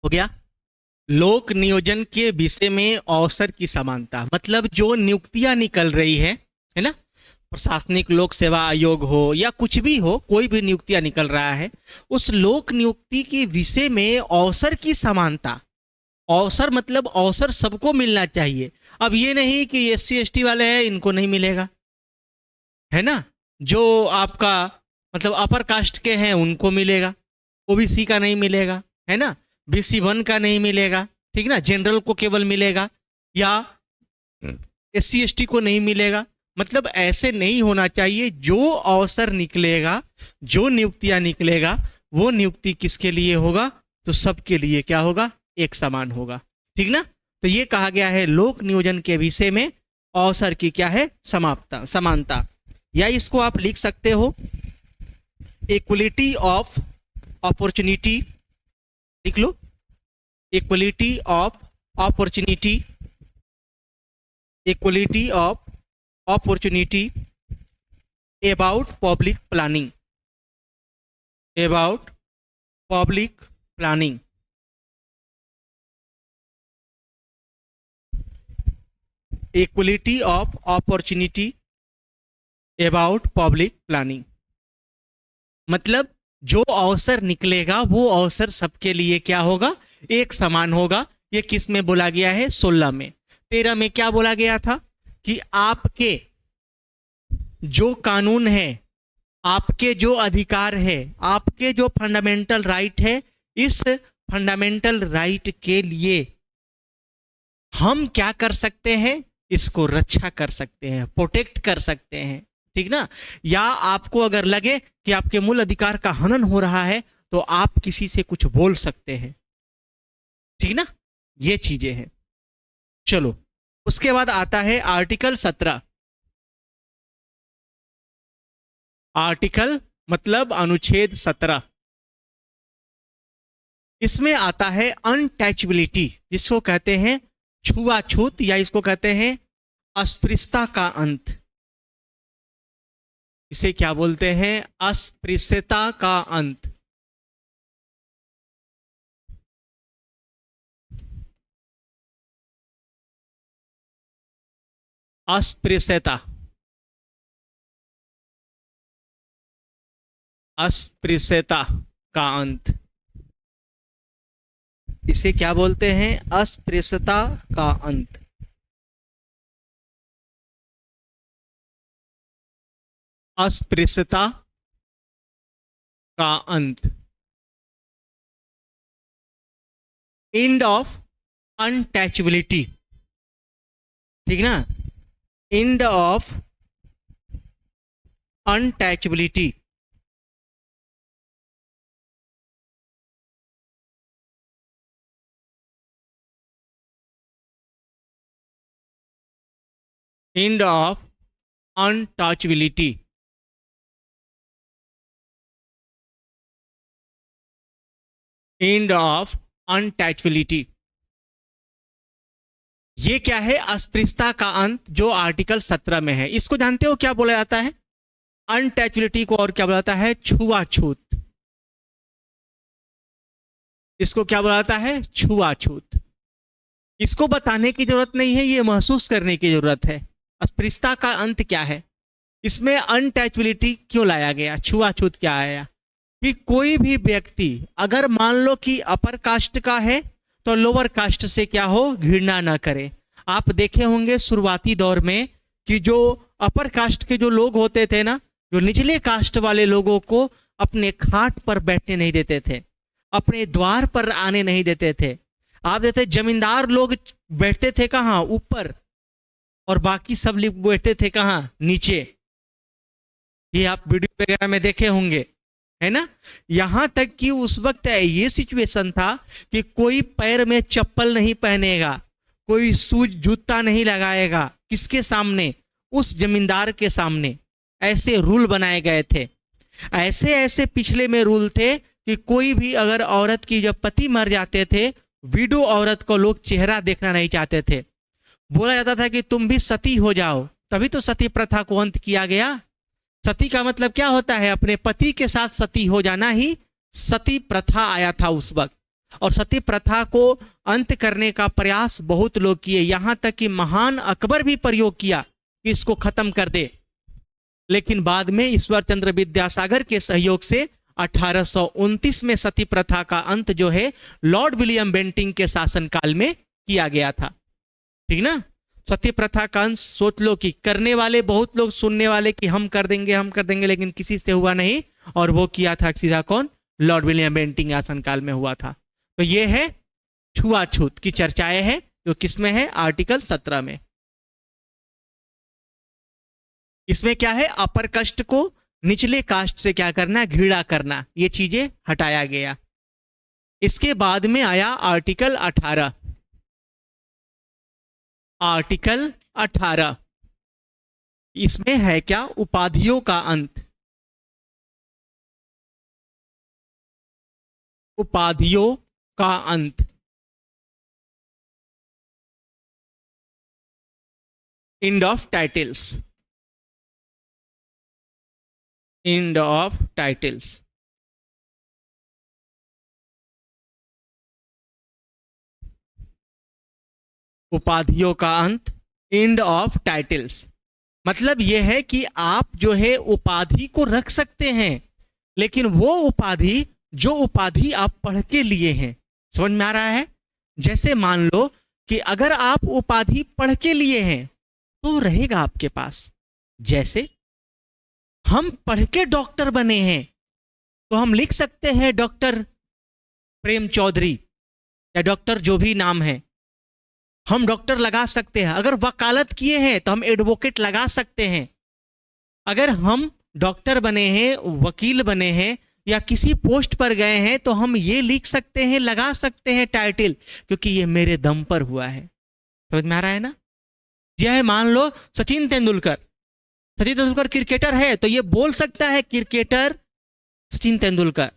हो गया। लोक नियोजन के विषय में अवसर की समानता मतलब जो नियुक्तियां निकल रही है, है ना। प्रशासनिक लोक सेवा आयोग हो या कुछ भी हो, कोई भी नियुक्तियां निकल रहा है, उस लोक नियुक्ति के विषय में अवसर की समानता। अवसर मतलब अवसर सबको मिलना चाहिए। अब ये नहीं कि SC ST वाले हैं इनको नहीं मिलेगा, है ना। जो आपका मतलब अपर कास्ट के हैं उनको मिलेगा, OBC का नहीं मिलेगा, है ना। BC1 का नहीं मिलेगा, ठीक ना। जनरल को केवल मिलेगा या SC ST को नहीं मिलेगा। मतलब ऐसे नहीं होना चाहिए। जो अवसर निकलेगा, जो नियुक्तियां निकलेगा, वो नियुक्ति किसके लिए होगा, तो सबके लिए क्या होगा, एक समान होगा, ठीक ना। तो ये कहा गया है लोक नियोजन के विषय में अवसर की क्या है, समानता। या इसको आप लिख सकते हो इक्वलिटी ऑफ अपॉर्चुनिटी, लिख लो equality of opportunity, equality of opportunity about public planning, about public planning. Equality of opportunity about public planning मतलब जो अवसर निकलेगा वो अवसर सबके लिए क्या होगा, एक समान होगा। ये किस में बोला गया है, 16 में। 13 में क्या बोला गया था कि आपके जो कानून है, आपके जो अधिकार है, आपके जो फंडामेंटल राइट है, इस फंडामेंटल राइट के लिए हम क्या कर सकते हैं, इसको रक्षा कर सकते हैं, प्रोटेक्ट कर सकते हैं, ठीक ना। या आपको अगर लगे कि आपके मूल अधिकार का हनन हो रहा है तो आप किसी से कुछ बोल सकते हैं, ठीक ना। ये चीजें हैं। चलो उसके बाद आता है आर्टिकल 17। आर्टिकल मतलब अनुच्छेद 17। इसमें आता है अनटचबिलिटी, जिसको कहते हैं छुआछूत, या इसको कहते हैं अस्पृश्यता का अंत। इसे क्या बोलते हैं, अस्पृश्यता का अंत। अस्पृश्यता, अस्पृश्यता का अंत, इसे क्या बोलते हैं, अस्पृश्यता का अंत। अस्पृश्यता का अंत, एंड ऑफ अनटचबिलिटी, ठीक ना, end of untouchability. End of untouchability, end of untouchability. ये क्या है, अस्पृश्यता का अंत, जो आर्टिकल 17 में है। इसको जानते हो क्या बोला जाता है, अनटचबिलिटी को और क्या बोला जाता है, छुआछूत। इसको क्या बोला जाता है, छुआछूत। इसको बताने की जरूरत नहीं है, ये महसूस करने की जरूरत है। अस्पृश्यता का अंत क्या है, इसमें अनटचबिलिटी क्यों लाया गया, छुआछूत क्या आया, कि कोई भी व्यक्ति अगर मान लो कि अपर कास्ट का है तो लोअर कास्ट से क्या हो, घृणा ना करे। आप देखे होंगे शुरुआती दौर में कि जो अपर कास्ट के जो लोग होते थे ना, जो निचले कास्ट वाले लोगों को अपने खाट पर बैठने नहीं देते थे, अपने द्वार पर आने नहीं देते थे। आप देते जमींदार लोग बैठते थे कहाँ, ऊपर, और बाकी सब लोग बैठते थे कहाँ, नीचे। ये आप वीडियो वगैरह में देखे होंगे, है ना। यहां तक कि उस वक्त ये सिचुएशन था कि कोई पैर में चप्पल नहीं पहनेगा, कोई शूज जूता नहीं लगाएगा, किसके सामने, उस जमींदार के सामने। ऐसे रूल बनाए गए थे। ऐसे ऐसे पिछले में रूल थे कि कोई भी अगर औरत की जब पति मर जाते थे, विडो औरत को लोग चेहरा देखना नहीं चाहते थे। बोला जाता था कि तुम भी सती हो जाओ। तभी तो सती प्रथा को अंत किया गया। सती का मतलब क्या होता है, अपने पति के साथ सती हो जाना ही सती प्रथा आया था उस वक्त। और सती प्रथा को अंत करने का प्रयास बहुत लोग किए, यहां तक कि महान अकबर भी प्रयोग किया। कि इसको खत्म कर दे, लेकिन बाद में ईश्वर चंद्र विद्यासागर के सहयोग से 1829 में सती प्रथा का अंत जो है लॉर्ड विलियम बेंटिंक के शासनकाल में किया गया था। ठीक ना? सती प्रथा का अंत सोच लो कि करने वाले बहुत लोग, सुनने वाले कि हम कर देंगे, लेकिन किसी से हुआ नहीं। और वो किया था सीधा कौन? लॉर्ड विलियम बेंटिंक शासनकाल में हुआ था। तो ये है छुआछूत की चर्चाएं हैं, जो किसमें है? आर्टिकल 17 में। इसमें क्या है? अपर कास्ट को निचले कास्ट से क्या करना? घृणा करना। ये चीजें हटाया गया। इसके बाद में आया आर्टिकल 18। आर्टिकल 18 इसमें है क्या? उपाधियों का अंत। उपाधियों का अंत। End of titles. End of titles. उपाधियों का अंत, एंड ऑफ टाइटल्स। मतलब यह है कि आप जो है उपाधि को रख सकते हैं, लेकिन वो उपाधि जो उपाधि आप पढ़ के लिए हैं। समझ में आ रहा है? जैसे मान लो कि अगर आप उपाधि पढ़ के लिए हैं तो रहेगा आपके पास। जैसे हम पढ़ के डॉक्टर बने हैं तो हम लिख सकते हैं डॉक्टर प्रेम चौधरी या डॉक्टर जो भी नाम है, हम डॉक्टर लगा सकते हैं। अगर वकालत किए हैं तो हम एडवोकेट लगा सकते हैं। अगर हम डॉक्टर बने हैं, वकील बने हैं या किसी पोस्ट पर गए हैं तो हम ये लिख सकते हैं, लगा सकते हैं टाइटल, क्योंकि ये मेरे दम पर हुआ है। समझ में आ रहा है ना? यह है, मान लो सचिन तेंदुलकर क्रिकेटर है तो ये बोल सकता है क्रिकेटर सचिन तेंदुलकर,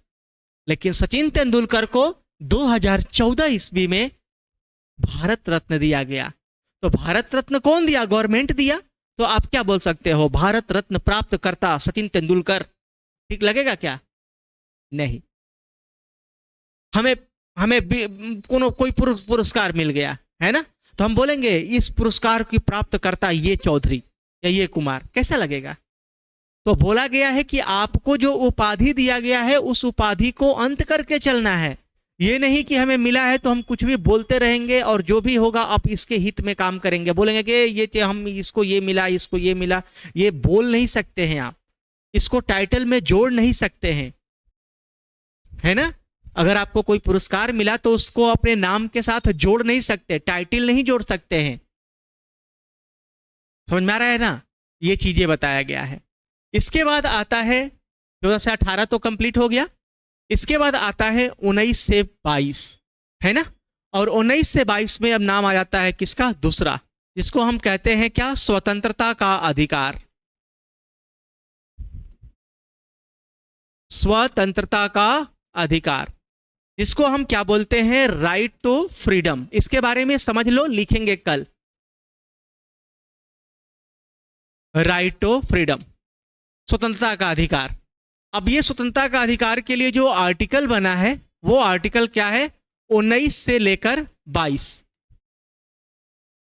लेकिन सचिन तेंदुलकर को 2014 ईस्वी में भारत रत्न दिया गया। तो भारत रत्न कौन दिया? गवर्नमेंट दिया। तो आप क्या बोल सकते हो? भारत रत्न प्राप्त करता सचिन तेंदुलकर। ठीक लगेगा क्या? नहीं। हमें कोई पुरस्कार मिल गया है ना, तो हम बोलेंगे इस पुरस्कार की प्राप्त करता ये चौधरी या ये कुमार। कैसा लगेगा? तो बोला गया है कि आपको जो उपाधि दिया गया है उस उपाधि को अंत करके चलना है। ये नहीं कि हमें मिला है तो हम कुछ भी बोलते रहेंगे और जो भी होगा आप इसके हित में काम करेंगे। बोलेंगे कि ये हम इसको ये मिला, इसको ये मिला। ये बोल नहीं सकते हैं आप, इसको टाइटल में जोड़ नहीं सकते हैं, है ना? अगर आपको कोई पुरस्कार मिला तो उसको अपने नाम के साथ जोड़ नहीं सकते, टाइटल नहीं जोड़ सकते हैं। समझ में आ रहा है ना? ये चीजें बताया गया है। इसके बाद आता है 14 से 18 तो कंप्लीट हो गया। इसके बाद आता है 19 से 22, है ना? और 19 से 22 में अब नाम आ जाता है किसका? दूसरा, जिसको हम कहते हैं क्या? स्वतंत्रता का अधिकार। स्वतंत्रता का अधिकार, जिसको हम क्या बोलते हैं? Right to freedom. इसके बारे में समझ लो, लिखेंगे कल। राइट टू फ्रीडम, स्वतंत्रता का अधिकार। अब ये स्वतंत्रता का अधिकार के लिए जो आर्टिकल बना है वो आर्टिकल क्या है? 19 से लेकर 22।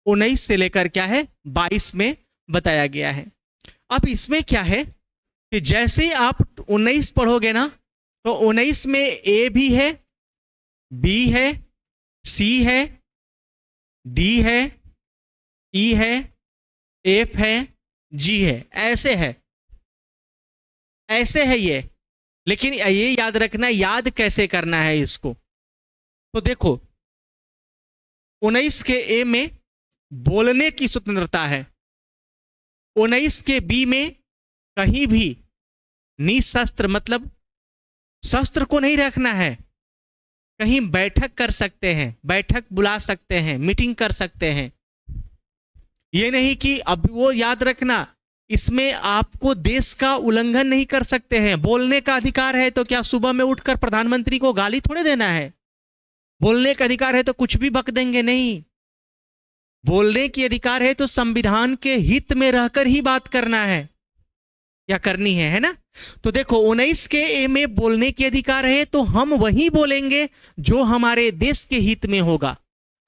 19 से लेकर क्या है? 22 में बताया गया है। अब इसमें क्या है कि जैसे आप 19 पढ़ोगे ना तो 19 में ए भी है, बी है, सी है, डी है, ई है, एफ है, जी है। ऐसे है, ऐसे है ये। लेकिन ये याद रखना, याद कैसे करना है इसको? तो देखो 19 के ए में बोलने की स्वतंत्रता है, 19 के बी में कहीं भी निशस्त्र, मतलब शस्त्र को नहीं रखना है, कहीं बैठक कर सकते हैं, बैठक बुला सकते हैं, मीटिंग कर सकते हैं। ये नहीं कि अब वो याद रखना, इसमें आपको देश का उल्लंघन नहीं कर सकते हैं। बोलने का अधिकार है तो क्या सुबह में उठकर प्रधानमंत्री को गाली थोड़े देना है? बोलने का अधिकार है तो कुछ भी बक देंगे? नहीं। बोलने की अधिकार है तो संविधान के हित में रहकर ही बात करना है या करनी है ना? तो देखो 19 के ए में बोलने के अधिकार है तो हम वही बोलेंगे जो हमारे देश के हित में होगा,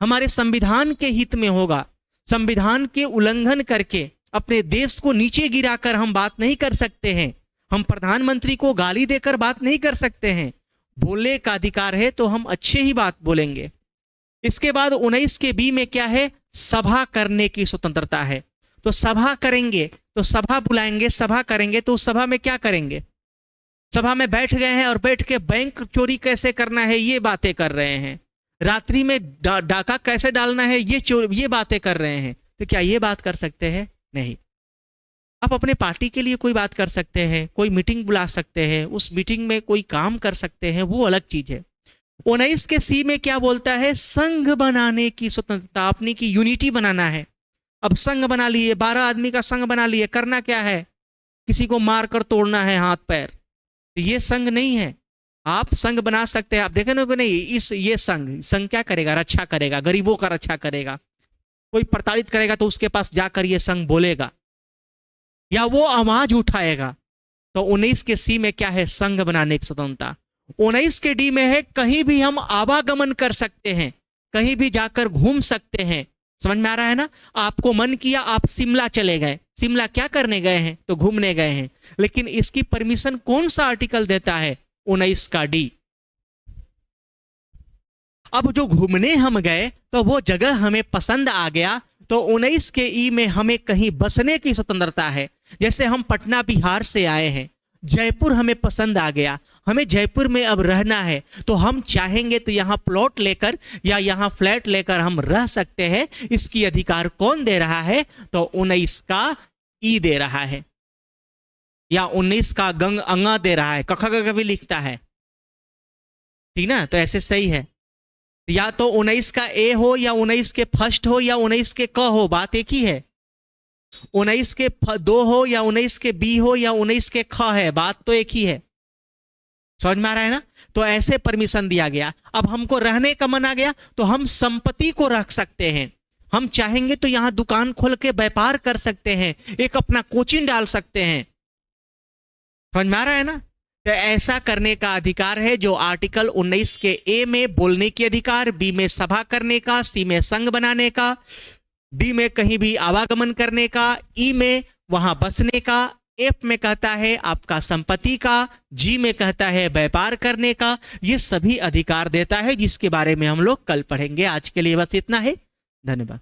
हमारे संविधान के हित में होगा। संविधान के उल्लंघन करके अपने देश को नीचे गिराकर हम बात नहीं कर सकते हैं। हम प्रधानमंत्री को गाली देकर बात नहीं कर सकते हैं। बोलने का अधिकार है तो हम अच्छे ही बात बोलेंगे। इसके बाद 19 के बी में क्या है? सभा करने की स्वतंत्रता है। तो सभा करेंगे तो सभा बुलाएंगे, सभा करेंगे तो उस सभा में क्या करेंगे? सभा में बैठ गए हैं और बैठ के बैंक चोरी कैसे करना है ये बातें कर रहे हैं, रात्रि में डाका कैसे डालना है ये बातें कर रहे हैं। तो क्या ये बात कर सकते हैं? नहीं। आप अपने पार्टी के लिए कोई बात कर सकते हैं, कोई मीटिंग बुला सकते हैं, उस मीटिंग में कोई काम कर सकते हैं, वो अलग चीज है। 19 के सी में क्या बोलता है? संघ बनाने की स्वतंत्रता, अपनी की यूनिटी बनाना है। अब संघ बना लिए, 12 आदमी का संघ बना लिए, करना क्या है? किसी को मारकर तोड़ना है हाथ पैर। तो ये संघ नहीं है। आप संघ बना सकते हैं। आप देखें ना कि नहीं, ये संघ क्या करेगा? रक्षा करेगा, गरीबों का रक्षा करेगा। कोई प्रताड़ित करेगा तो उसके पास जाकर ये संघ बोलेगा या वो आवाज उठाएगा। तो 19 के सी में क्या है? संघ बनाने की स्वतंत्रता। 19 के डी में है कहीं भी हम आवागमन कर सकते हैं, कहीं भी जाकर घूम सकते हैं। समझ में आ रहा है ना? आपको मन किया आप शिमला चले गए, शिमला क्या करने गए हैं? तो घूमने गए हैं। लेकिन इसकी परमिशन कौन सा आर्टिकल देता है? 19 का डी। अब जो घूमने हम गए तो वो जगह हमें पसंद आ गया, तो 19 के ई में हमें कहीं बसने की स्वतंत्रता है। जैसे हम पटना बिहार से आए हैं, जयपुर हमें पसंद आ गया, हमें जयपुर में अब रहना है, तो हम चाहेंगे तो यहाँ प्लॉट लेकर या यहाँ फ्लैट लेकर हम रह सकते हैं। इसकी अधिकार कौन दे रहा है? तो 19 का ई दे रहा है, या 19 का गंग अंगा दे रहा है, कखा का भी लिखता है, ठीक ना? तो ऐसे सही है। या तो 19 का ए हो या 19 के फर्स्ट हो या 19 के क हो, बात एक ही है। 19 के दो हो या 19 के बी हो या 19 के ख है, बात तो एक ही है। समझ में आ रहा है ना? तो ऐसे परमिशन दिया गया। अब हमको रहने का मन आ गया तो हम संपत्ति को रख सकते हैं। हम चाहेंगे तो यहां दुकान खोल के व्यापार कर सकते हैं, एक अपना कोचिंग डाल सकते हैं। समझ में आ रहा है ना? तो ऐसा करने का अधिकार है जो आर्टिकल 19 के ए में बोलने की अधिकार, बी में सभा करने का, सी में संघ बनाने का, डी में कहीं भी आवागमन करने का, ई में वहां बसने का, एफ में कहता है आपका संपत्ति का, जी में कहता है व्यापार करने का। ये सभी अधिकार देता है जिसके बारे में हम लोग कल पढ़ेंगे। आज के लिए बस इतना है। धन्यवाद।